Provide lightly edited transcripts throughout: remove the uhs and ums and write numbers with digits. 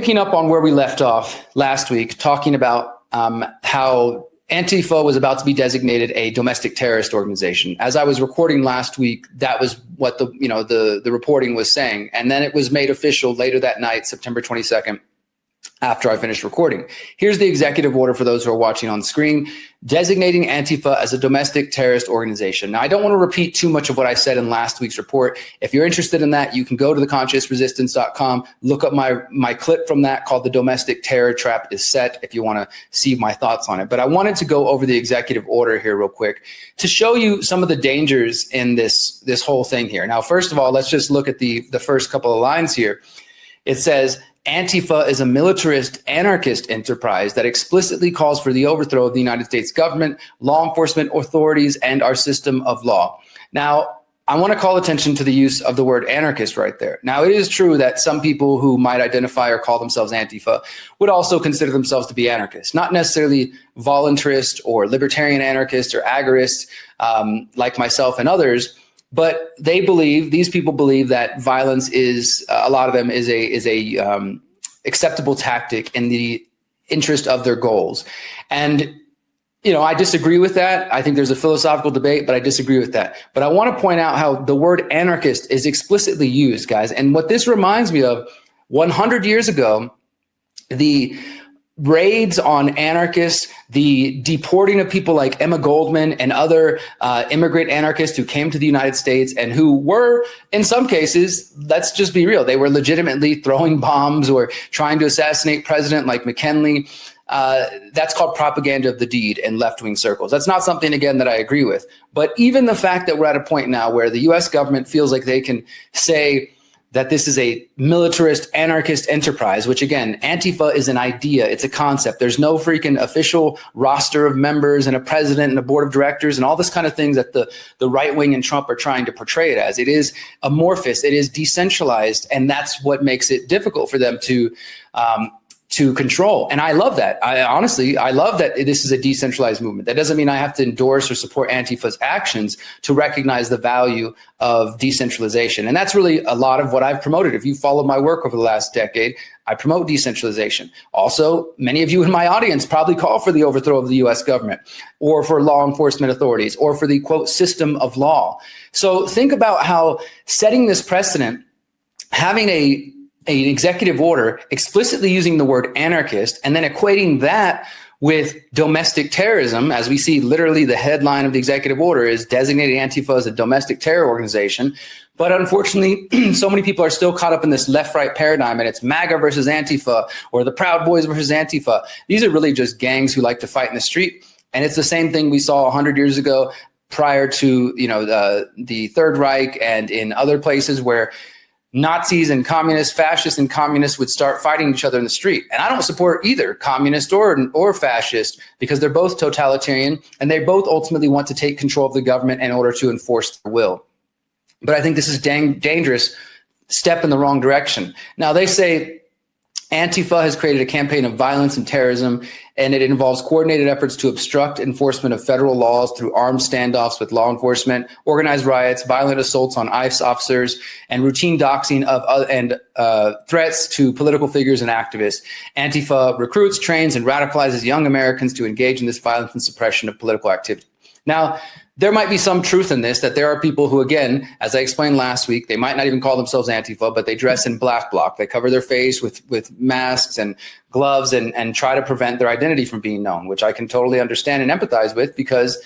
picking up on where we left off last week, talking about how Antifa was about to be designated a domestic terrorist organization. As I was recording last week, that was what the reporting was saying. And then it was made official later that night, September 22nd, after I finished recording. Here's the executive order for those who are watching on screen, designating Antifa as a domestic terrorist organization. Now, I don't want to repeat too much of what I said in last week's report. If you're interested in that, you can go to theconsciousresistance.com, look up my clip from that called The Domestic Terror Trap is Set, if you want to see my thoughts on it. But I wanted to go over the executive order here real quick to show you some of the dangers in this whole thing here. Now, first of all, let's just look at the first couple of lines here. It says, Antifa is a militarist anarchist enterprise that explicitly calls for the overthrow of the United States government, law enforcement authorities, and our system of law. Now, I want to call attention to the use of the word anarchist right there. Now, it is true that some people who might identify or call themselves Antifa would also consider themselves to be anarchists, not necessarily voluntarist or libertarian anarchists or agorists like myself and others. But these people believe that violence is, a lot of them is a acceptable tactic in the interest of their goals. And, I disagree with that. I think there's a philosophical debate, but I disagree with that. But I want to point out how the word anarchist is explicitly used, guys. And what this reminds me of, 100 years ago, the raids on anarchists, the deporting of people like Emma Goldman and other immigrant anarchists who came to the United States and who were, in some cases, let's just be real, they were legitimately throwing bombs or trying to assassinate president like McKinley. That's called propaganda of the deed in left-wing circles. That's not something, again, that I agree with. But even the fact that we're at a point now where the U.S. government feels like they can say that this is a militarist anarchist enterprise, which again, Antifa is an idea, it's a concept. There's no freaking official roster of members and a president and a board of directors and all this kind of things that the right wing and Trump are trying to portray it as. It is amorphous, it is decentralized, and that's what makes it difficult for them to control. And I love that. I love that this is a decentralized movement. That doesn't mean I have to endorse or support Antifa's actions to recognize the value of decentralization. And that's really a lot of what I've promoted. If you followed my work over the last decade, I promote decentralization. Also, many of you in my audience probably call for the overthrow of the US government or for law enforcement authorities or for the, quote, system of law. So think about how setting this precedent, having an executive order explicitly using the word anarchist and then equating that with domestic terrorism, as we see literally the headline of the executive order is designating Antifa as a domestic terror organization. But unfortunately, so many people are still caught up in this left-right paradigm, and it's MAGA versus Antifa or the Proud Boys versus Antifa. These are really just gangs who like to fight in the street. And it's the same thing we saw 100 years ago prior to the Third Reich and in other places where Nazis and communists, fascists and communists would start fighting each other in the street. And I don't support either communist or fascist because they're both totalitarian and they both ultimately want to take control of the government in order to enforce their will. But I think this is dangerous step in the wrong direction. Now, they say Antifa has created a campaign of violence and terrorism, and it involves coordinated efforts to obstruct enforcement of federal laws through armed standoffs with law enforcement, organized riots, violent assaults on ICE officers, and routine doxing of threats to political figures and activists. Antifa recruits, trains, and radicalizes young Americans to engage in this violence and suppression of political activity. Now, there might be some truth in this, that there are people who, again, as I explained last week, they might not even call themselves Antifa, but they dress in black bloc. They cover their face with masks and gloves and try to prevent their identity from being known, which I can totally understand and empathize with because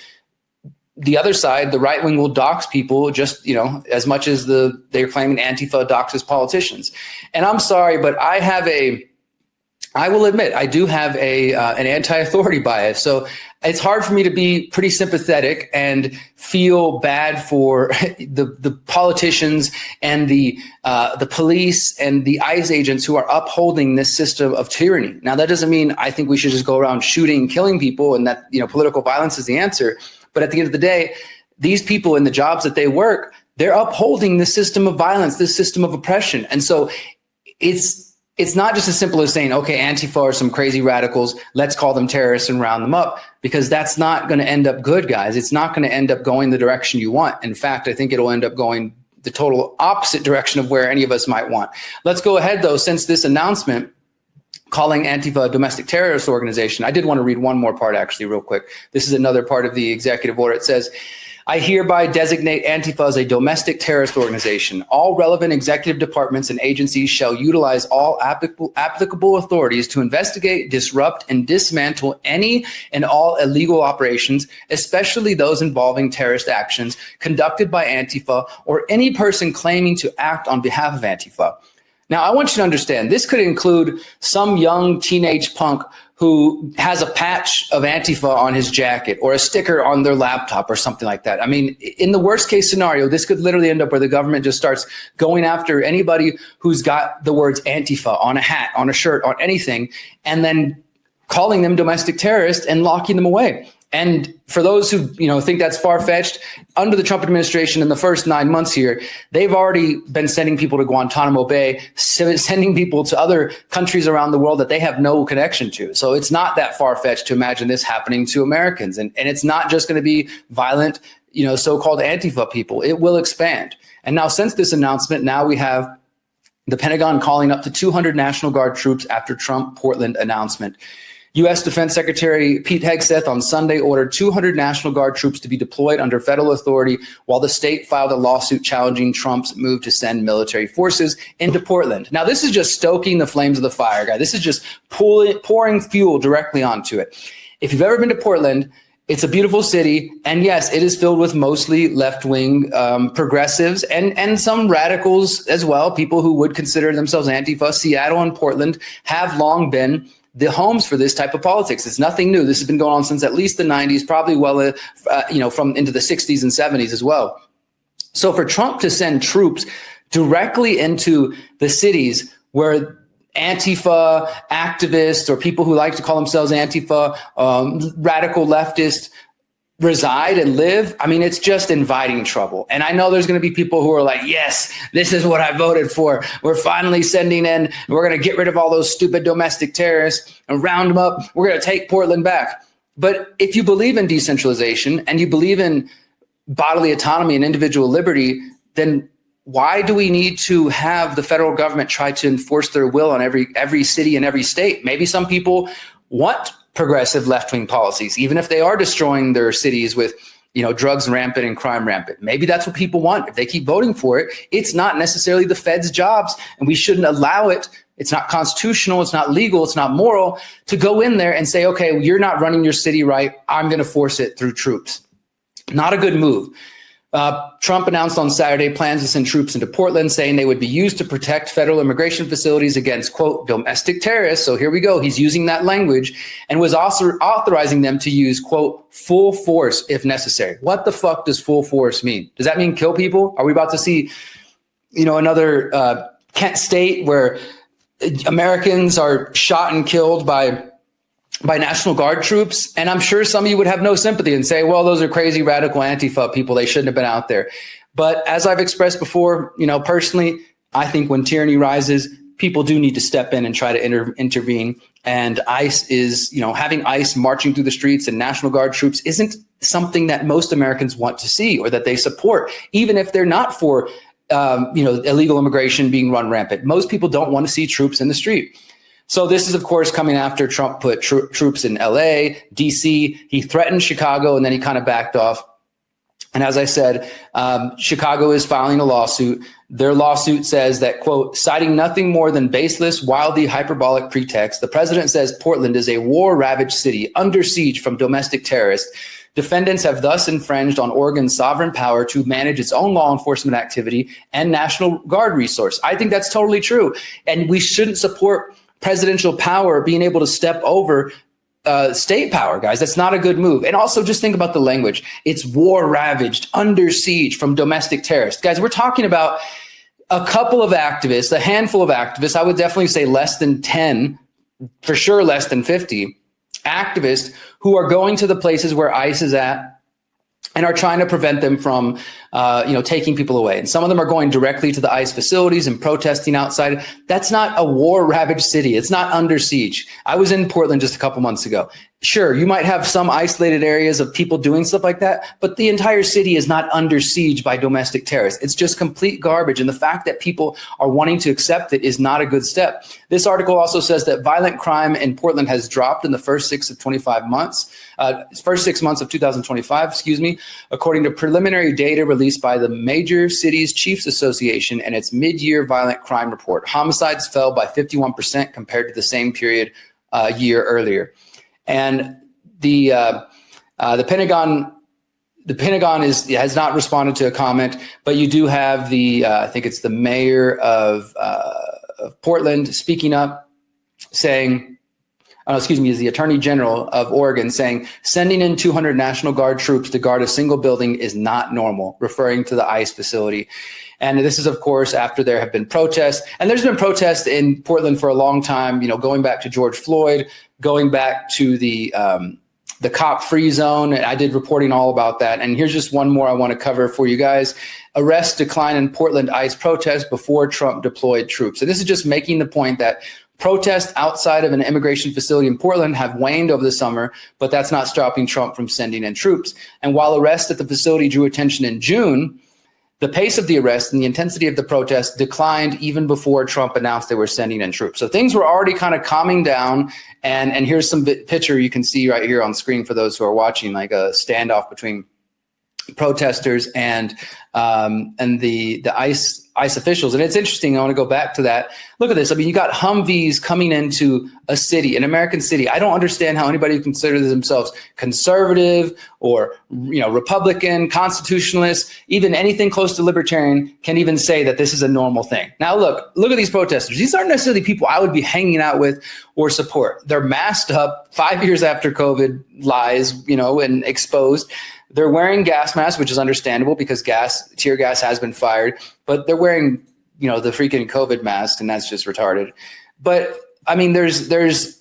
the other side, the right wing, will dox people just, as much as they're claiming Antifa doxes politicians. And I'm sorry, but I will admit, I do have an anti-authority bias. So it's hard for me to be pretty sympathetic and feel bad for the politicians and the police and the ICE agents who are upholding this system of tyranny. Now, that doesn't mean I think we should just go around shooting, killing people and that, political violence is the answer. But at the end of the day, these people in the jobs that they work, they're upholding this system of violence, this system of oppression. And so it's not just as simple as saying, okay, Antifa are some crazy radicals, let's call them terrorists and round them up, because that's not going to end up good, guys. It's not going to end up going the direction you want. In fact, I think it'll end up going the total opposite direction of where any of us might want. Let's go ahead, though, since this announcement calling Antifa a domestic terrorist organization. I did want to read one more part, actually, real quick. This is another part of the executive order. It says, I hereby designate Antifa as a domestic terrorist organization. All relevant executive departments and agencies shall utilize all applicable authorities to investigate, disrupt, and dismantle any and all illegal operations, especially those involving terrorist actions conducted by Antifa or any person claiming to act on behalf of Antifa. Now, I want you to understand, this could include some young teenage punk who has a patch of Antifa on his jacket or a sticker on their laptop or something like that. I mean, in the worst case scenario, this could literally end up where the government just starts going after anybody who's got the words Antifa on a hat, on a shirt, on anything, and then calling them domestic terrorists and locking them away. And for those who think that's far-fetched, under the Trump administration in the first 9 months here, they've already been sending people to Guantanamo Bay, sending people to other countries around the world that they have no connection to. So it's not that far-fetched to imagine this happening to Americans. And it's not just going to be violent, so-called Antifa people. It will expand. And now since this announcement, now we have the Pentagon calling up to 200 National Guard troops after Trump Portland announcement. U.S. Defense Secretary Pete Hegseth on Sunday ordered 200 National Guard troops to be deployed under federal authority, while the state filed a lawsuit challenging Trump's move to send military forces into Portland. Now, this is just stoking the flames of the fire, guys. This is just pouring fuel directly onto it. If you've ever been to Portland, it's a beautiful city, and yes, it is filled with mostly left-wing progressives and some radicals as well, people who would consider themselves Antifa. Seattle and Portland have long been the homes for this type of politics. It's nothing new. This has been going on since at least the 90s, probably from into the 60s and 70s as well. So for Trump to send troops directly into the cities where Antifa activists or people who like to call themselves Antifa, radical leftists, reside and live, I mean, it's just inviting trouble. And I know there's going to be people who are like, yes, this is what I voted for. We're finally sending in, we're going to get rid of all those stupid domestic terrorists and round them up. We're going to take Portland back. But if you believe in decentralization and you believe in bodily autonomy and individual liberty, then why do we need to have the federal government try to enforce their will on every city and every state? Maybe some people want progressive left-wing policies, even if they are destroying their cities with, drugs rampant and crime rampant. Maybe that's what people want. If they keep voting for it, it's not necessarily the Fed's jobs, and we shouldn't allow it. It's not constitutional. It's not legal. It's not moral to go in there and say, okay, well, you're not running your city right. I'm going to force it through troops. Not a good move. Trump announced on Saturday plans to send troops into Portland, saying they would be used to protect federal immigration facilities against, quote, domestic terrorists. So here we go. He's using that language, and was also authorizing them to use, quote, full force if necessary. What the fuck does full force mean? Does that mean kill people? Are we about to see, another Kent state where Americans are shot and killed by National Guard troops? And I'm sure some of you would have no sympathy and say, well, those are crazy radical Antifa people. They shouldn't have been out there. But as I've expressed before, personally, I think when tyranny rises, people do need to step in and try to intervene. And ICE is, having ICE marching through the streets and National Guard troops isn't something that most Americans want to see or that they support, even if they're not for, illegal immigration being run rampant. Most people don't want to see troops in the street. So this is, of course, coming after Trump put troops in L.A., D.C. He threatened Chicago, and then he kind of backed off. And as I said, Chicago is filing a lawsuit. Their lawsuit says that, quote, citing nothing more than baseless, wildly hyperbolic pretext, the president says Portland is a war-ravaged city under siege from domestic terrorists. Defendants have thus infringed on Oregon's sovereign power to manage its own law enforcement activity and National Guard resource. I think that's totally true. And we shouldn't support presidential power being able to step over state power, guys. That's not a good move. And also just think about the language. It's war ravaged, under siege from domestic terrorists. Guys, we're talking about a couple of activists, a handful of activists. I would definitely say less than 10, for sure less than 50 activists who are going to the places where ICE is at and are trying to prevent them from taking people away. And some of them are going directly to the ICE facilities and protesting outside. That's not a war-ravaged city. It's not under siege. I was in Portland just a couple months ago. Sure, you might have some isolated areas of people doing stuff like that, but the entire city is not under siege by domestic terrorists. It's just complete garbage. And the fact that people are wanting to accept it is not a good step. This article also says that violent crime in Portland has dropped in the first 6 of 2025, according to preliminary data released by the Major Cities Chiefs Association and its mid-year violent crime report. Homicides fell by 51% compared to the same period a year earlier. And the Pentagon has not responded to a comment, but you do have I think it's the mayor of Portland speaking up, saying, is the Attorney General of Oregon saying sending in 200 National Guard troops to guard a single building is not normal, referring to the ICE facility. And this is, of course, after there have been protests. And there's been protests in Portland for a long time, going back to George Floyd, going back to the cop-free zone. And I did reporting all about that. And here's just one more I want to cover for you guys. Arrests decline in Portland ICE protests before Trump deployed troops. So this is just making the point that protests outside of an immigration facility in Portland have waned over the summer, but that's not stopping Trump from sending in troops. And while arrests at the facility drew attention in June, the pace of the arrests and the intensity of the protests declined even before Trump announced they were sending in troops. So things were already kind of calming down. And here's some picture you can see right here on screen for those who are watching, like a standoff between protesters and the ICE officials. And it's interesting. I want to go back to that. Look at this. I mean, you got Humvees coming into a city, an American city. I don't understand how anybody who considers themselves conservative or, Republican, constitutionalist, even anything close to libertarian can even say that this is a normal thing. Now, look at these protesters. These aren't necessarily people I would be hanging out with or support. They're masked up 5 years after COVID lies, and exposed. They're wearing gas masks, which is understandable because tear gas has been fired, but they're wearing, the freaking COVID mask, and that's just retarded. But I mean, there's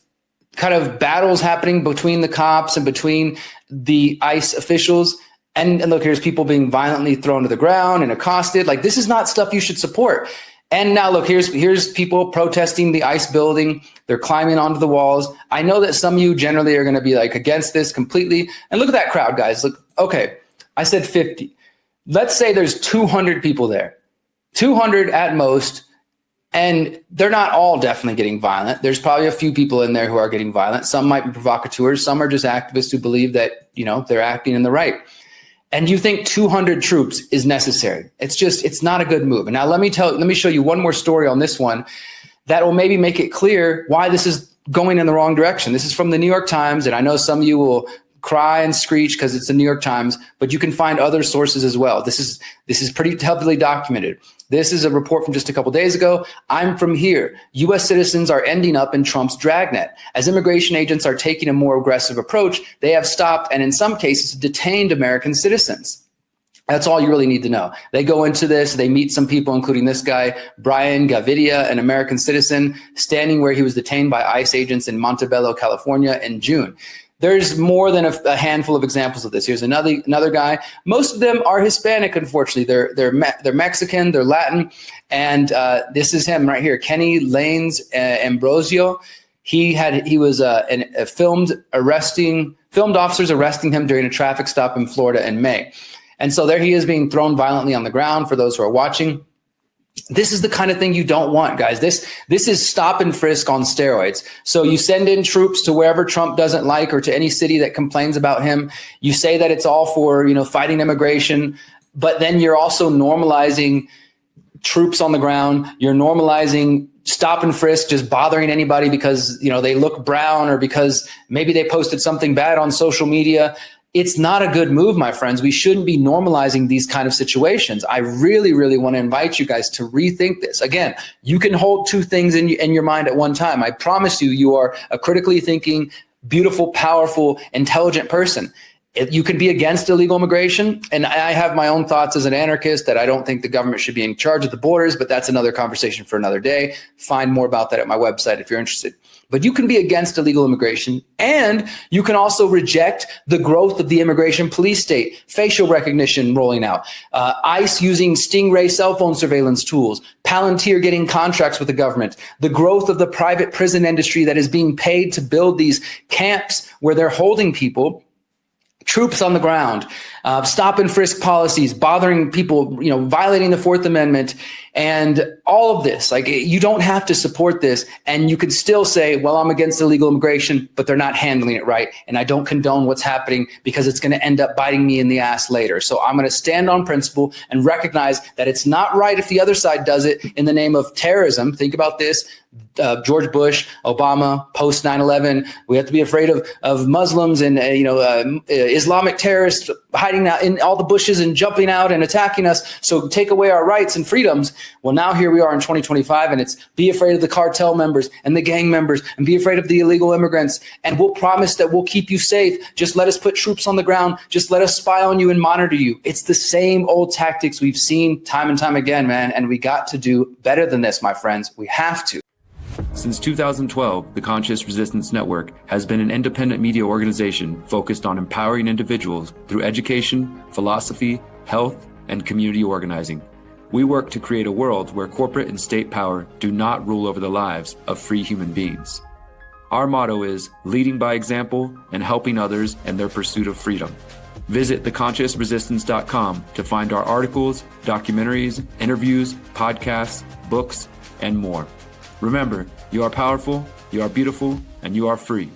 kind of battles happening between the cops and between the ICE officials. And look, here's people being violently thrown to the ground and accosted. Like, this is not stuff you should support. And now look, here's people protesting the ICE building. They're climbing onto the walls. I know that some of you generally are going to be like against this completely. And look at that crowd, guys. Look, okay, I said 50. Let's say there's 200 people there, 200 at most. And they're not all definitely getting violent. There's probably a few people in there who are getting violent. Some might be provocateurs. Some are just activists who believe that, they're acting in the right. And you think 200 troops is necessary. It's not a good move. And now let me show you one more story on this one that will maybe make it clear why this is going in the wrong direction. This is from the New York Times, and I know some of you will cry and screech because it's the New York Times, but you can find other sources as well. This is pretty heavily documented. This is a report from just a couple days ago. I'm from here. U.S. citizens are ending up in Trump's dragnet. As immigration agents are taking a more aggressive approach, they have stopped and in some cases detained American citizens. That's all you really need to know. They go into this, they meet some people, including this guy, Brian Gavidia, an American citizen, standing where he was detained by ICE agents in Montebello, California in June. There's more than a handful of examples of this. Here's another guy. Most of them are Hispanic, unfortunately. They're Mexican, they're Latin, and this is him right here, Kenny Lanes Ambrosio. He was filmed officers arresting him during a traffic stop in Florida in May, and so there he is being thrown violently on the ground. For those who are watching. This is the kind of thing you don't want, guys. This is stop and frisk on steroids. So you send in troops to wherever Trump doesn't like or to any city that complains about him. You say that it's all for, fighting immigration, but then you're also normalizing troops on the ground. You're normalizing stop and frisk, just bothering anybody because, they look brown or because maybe they posted something bad on social media. It's not a good move, my friends. We shouldn't be normalizing these kind of situations. I really, really want to invite you guys to rethink this. Again, you can hold two things in your mind at one time. I promise you, you are a critically thinking, beautiful, powerful, intelligent person. You can be against illegal immigration, and I have my own thoughts as an anarchist that I don't think the government should be in charge of the borders, but that's another conversation for another day. Find more about that at my website if you're interested. But you can be against illegal immigration, and you can also reject the growth of the immigration police state, facial recognition rolling out, ICE using Stingray cell phone surveillance tools, Palantir getting contracts with the government, the growth of the private prison industry that is being paid to build these camps where they're holding people, troops on the ground, stop and frisk policies, bothering people, violating the Fourth Amendment, and all of this. Like, you don't have to support this, and you can still say, well, I'm against illegal immigration, but they're not handling it right, and I don't condone what's happening because it's going to end up biting me in the ass later. So I'm going to stand on principle and recognize that it's not right if the other side does it in the name of terrorism. Think about this. George Bush, Obama, post 9/11, we have to be afraid of Muslims and Islamic terrorists hiding out in all the bushes and jumping out and attacking us. So take away our rights and freedoms. Well, now here we are in 2025, and it's be afraid of the cartel members and the gang members, and be afraid of the illegal immigrants. And we'll promise that we'll keep you safe. Just let us put troops on the ground. Just let us spy on you and monitor you. It's the same old tactics we've seen time and time again, man. And we got to do better than this, my friends. We have to. Since 2012, the Conscious Resistance Network has been an independent media organization focused on empowering individuals through education, philosophy, health, and community organizing. We work to create a world where corporate and state power do not rule over the lives of free human beings. Our motto is leading by example and helping others in their pursuit of freedom. Visit theconsciousresistance.com to find our articles, documentaries, interviews, podcasts, books, and more. Remember, you are powerful, you are beautiful, and you are free.